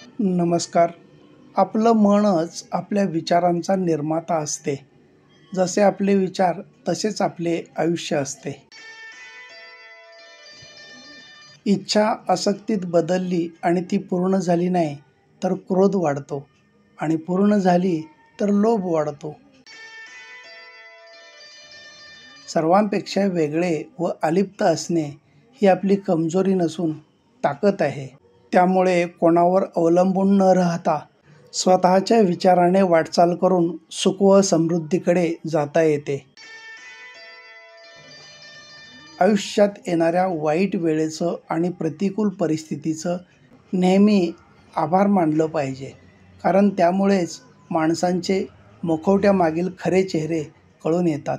नमस्कार. आपलं मनच आपल्या विचारांचा निर्माता असते. जसे आपले विचार तसेच आपले आयुष्य असते. इच्छा आसक्तीत बदलली आणि ती पूर्ण झाली नाही तर क्रोध वाढतो आणि पूर्ण झाली तर लोभ वाढतो. सर्वांपेक्षा वेगळे व अलिप्त असणे ही आपली कमजोरी नसून ताकद आहे. त्यामुळे कोणावर अवलंबून न राहता स्वतःच्या विचाराने वाटचाल करून सुख व समृद्धीकडे जाता येते. आयुष्यात येणाऱ्या वाईट वेळेचं आणि प्रतिकूल परिस्थितीचं नेहमी आभार मानलं पाहिजे, कारण त्यामुळेच माणसांचे मुखवट्यामागील खरे चेहरे कळून येतात.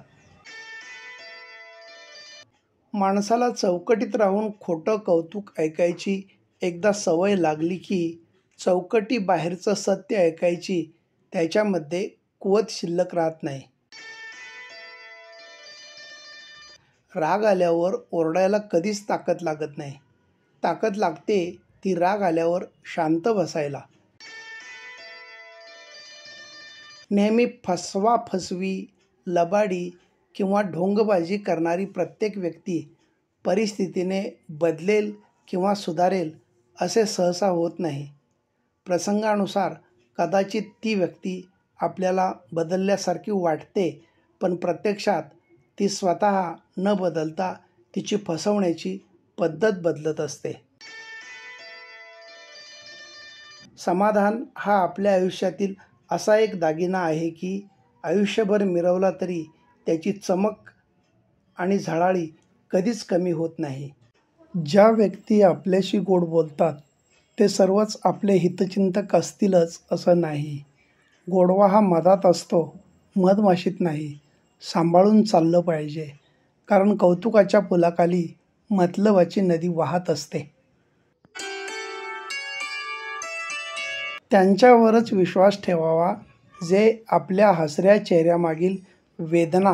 माणसाला चौकटीत राहून खोटं कौतुक ऐकायची एकदा सवय लागली की चौकटी बाहेरचं सत्य ऐकायची त्याच्यामध्ये कुवत शिल्लक राहत नाही. राग आल्यावर ओरडायला कधीच ताकद लागत नाही. ताकद लागते ती राग आल्यावर शांत बसायला. नेहमी फसवाफसवी, लबाडी किंवा ढोंगबाजी करणारी प्रत्येक व्यक्ती परिस्थितीने बदलेल किंवा सुधारेल असे सहसा होत नाही. प्रसंगानुसार कदाचित ती व्यक्ती आपल्याला बदलल्यासारखी वाटते, पण प्रत्यक्षात ती स्वतः न बदलता तिची फसवण्याची पद्धत बदलत असते. समाधान हा आपल्या आयुष्यातील असा एक दागिना आहे की आयुष्यभर मिरवला तरी त्याची चमक आणि झळाळी कधीच कमी होत नाही. ज्या व्यक्ती आपल्याशी गोड बोलतात ते सर्वच आपले हितचिंतक असतीलच असं नाही. गोडवा हा मधात असतो, मधमाशीत नाही. सांभाळून चाललं पाहिजे, कारण कौतुकाच्या पुलाखाली मतलबाची नदी वाहत असते. त्यांच्यावरच विश्वास ठेवावा जे आपल्या हसऱ्या चेहऱ्यामागील वेदना,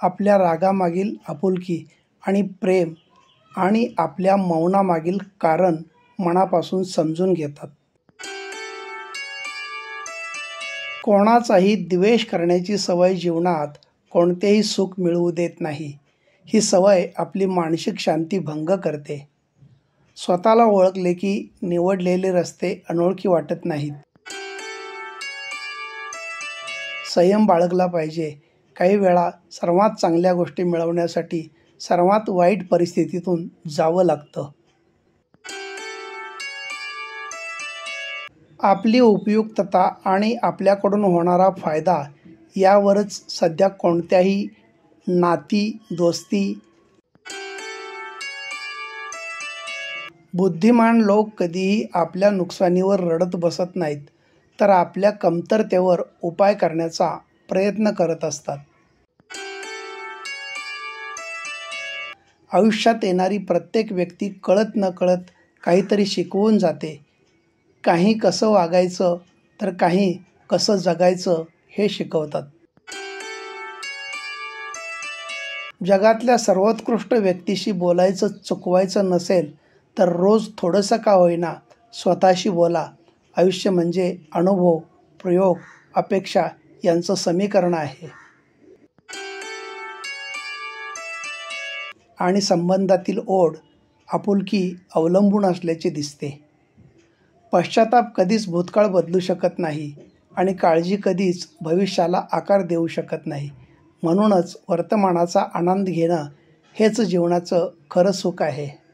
आपल्या रागामागील आपुलकी आणि प्रेम आणि आपल्या मौनामागील कारण मनापासून समजून घेतात. कोणाचाही द्वेष करण्याची सवय जीवनात कोणतेही सुख मिळवू देत नाही. ही सवय आपली मानसिक शांती भंग करते. स्वतःला ओळखले की निवडलेले रस्ते अनोळखी वाटत नाहीत. संयम बाळगला पाहिजे. काही वेळा सर्वात चांगल्या गोष्टी मिळवण्यासाठी सर्वात वाईट परिस्थितीतून जावं लागतं. आपली उपयुक्तता आणि आपल्याकडून होणारा फायदा यावरच सध्या कोणत्याही नाती, दोस्ती. बुद्धिमान लोक कधीही आपल्या नुकसानीवर रडत बसत नाहीत, तर आपल्या कमतरतेवर उपाय करण्याचा प्रयत्न करत असतात. आयुष्यात येणारी प्रत्येक व्यक्ती कळत नकळत काहीतरी शिकवून जाते. काही कसं वागायचं तर काही कसं जगायचं हे शिकवतात. जगातल्या सर्वोत्कृष्ट व्यक्तीशी बोलायचं चुकवायचं नसेल तर रोज थोडंसं का होईना स्वतःशी बोला. आयुष्य म्हणजे अनुभव, प्रयोग, अपेक्षा यांचं समीकरण आहे. आणि संबंधातील ओढ, आपुलकी अवलंबून असल्याचे दिसते. पश्चाताप कधीच भूतकाळ बदलू शकत नाही आणि काळजी कधीच भविष्याला आकार देऊ शकत नाही. म्हणूनच वर्तमानाचा आनंद घेणं हेच जीवनाचं खरं सुख आहे.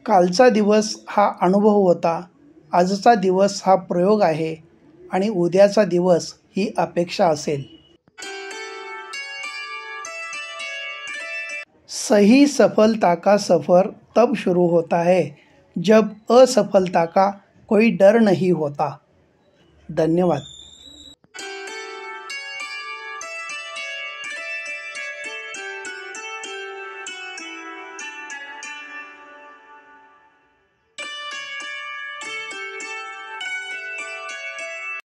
कालचा दिवस हा अनुभव होता, आजचा दिवस हा प्रयोग आहे आणि उद्याचा दिवस ही अपेक्षा असेल. सही सफलता का सफर तब शुरू होता है जब असफलता का कोई डर नहीं होता. धन्यवाद.